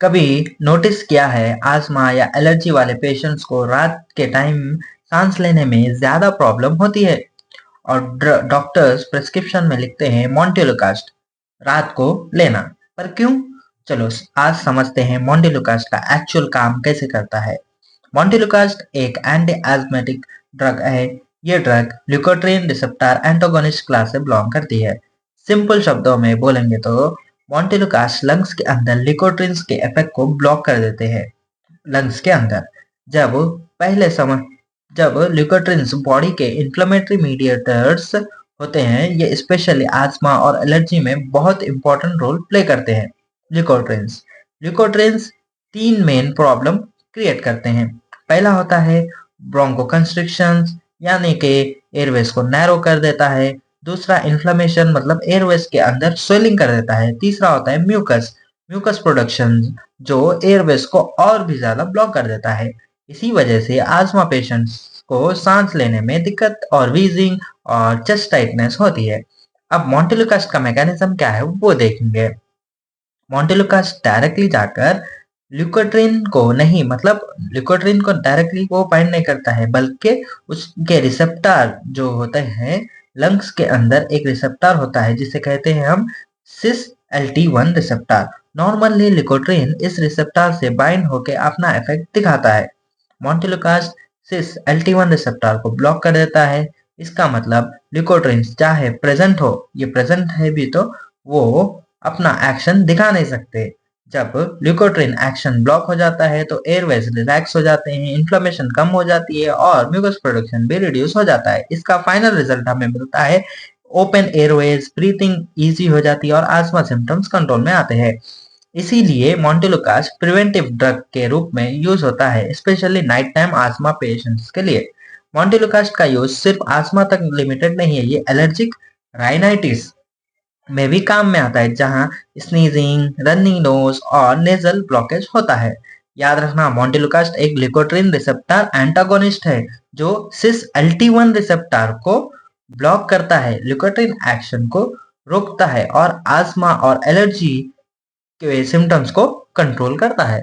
कभी नोटिस किया है आस्मा या एलर्जी वाले पेशेंट्स को रात के टाइम सांस लेने में ज्यादा प्रॉब्लम होती है और डॉक्टर्स प्रिस्क्रिप्शन में लिखते हैं मॉन्टेलुकास्ट रात को लेना। पर क्यों? चलो आज समझते हैं मॉन्टेलुकास्ट का एक्चुअल काम कैसे करता है। मॉन्टेलुकास्ट एक एंटी एस्मेटिक ड्रग है। ये ड्रग ल्यूकोट्रिन रिसेप्टर एंटागोनिस्ट क्लास से बिलोंग करती है। सिंपल शब्दों में बोलेंगे तो मॉन्टेलुकास्ट लंग्स के अंदर लिकोट्रिन्स के इफेक्ट को ब्लॉक कर देते हैं। लंग्स के अंदर जब पहले समय जब ल्यूकोट्रिन्स बॉडी के इन्फ्लेमेटरी मीडिएटर्स होते हैं, ये स्पेशली आस्मा और एलर्जी में बहुत इंपॉर्टेंट रोल प्ले करते हैं। ल्यूकोट्रिन्स ल्यूकोट्रिन्स तीन मेन प्रॉब्लम क्रिएट करते हैं। पहला होता है ब्रोंकोकंस्ट्रिक्शन, यानी कि एयरवेज को नैरो कर देता है। दूसरा इन्फ्लेमेशन मतलब एयरवेज के अंदर स्वेलिंग कर देता है। तीसरा होता है म्यूकस म्यूकस प्रोडक्शन, जो एयरवेज को और भी ज्यादा ब्लॉक कर देता है। इसी वजह से आस्मा पेशेंट्स को सांस लेने में दिक्कत और वीजिंग और चेस्ट टाइटनेस होती है। अब मॉन्टेलुकास्ट का मैकेनिज्म क्या है वो देखेंगे। मॉन्टेलुकास्ट डायरेक्टली जाकर ल्यूकोट्रिन को डायरेक्टली वो बाइंड नहीं करता है, बल्कि उसके रिसेप्टर जो होते हैं लंग्स के अंदर एक रिसेप्टर होता है जिसे कहते हैं हम सिस LT1 रिसेप्टर। नॉर्मली ल्यूकोट्रिन इस रिसेप्टर से बाइंड होकर अपना इफेक्ट दिखाता है। मॉन्टेलुकास्ट सिस LT1 रिसेप्टर को ब्लॉक कर देता है। इसका मतलब ल्यूकोट्रिन चाहे प्रेजेंट हो, ये प्रेजेंट है भी तो वो अपना एक्शन दिखा नहीं सकते। जब ल्यूकोट्रिन एक्शन ब्लॉक हो जाता है तो एयरवेज रिलैक्स हो जाते हैं, इन्फ्लेमेशन कम हो जाती है और म्यूकस प्रोडक्शन भी रिड्यूस हो जाता है। इसका फाइनल रिजल्ट हमें मिलता है ओपन एयरवेज, ब्रीथिंग इजी हो जाती है और आस्मा सिम्टम्स कंट्रोल में आते हैं। इसीलिए मॉन्टेलुकास्ट प्रिवेंटिव ड्रग के रूप में यूज होता है, स्पेशली नाइट टाइम आस्मा पेशेंट्स के लिए। मॉन्टेलुकास्ट का यूज सिर्फ आस्मा तक लिमिटेड नहीं है, ये एलर्जिक राइनाइटिस में भी काम में आता है, जहां स्नीजिंग, रनिंग नोज और नेजल ब्लॉकेज होता है। याद रखना, मॉन्टेलुकास्ट एक ग्लूकोट्रिन रिसेप्टर एंटागोनिस्ट है जो सिस LT1 रिसेप्टर को ब्लॉक करता है, ग्लूकोट्रिन एक्शन को रोकता है और आस्मा और एलर्जी के सिम्टम्स को कंट्रोल करता है।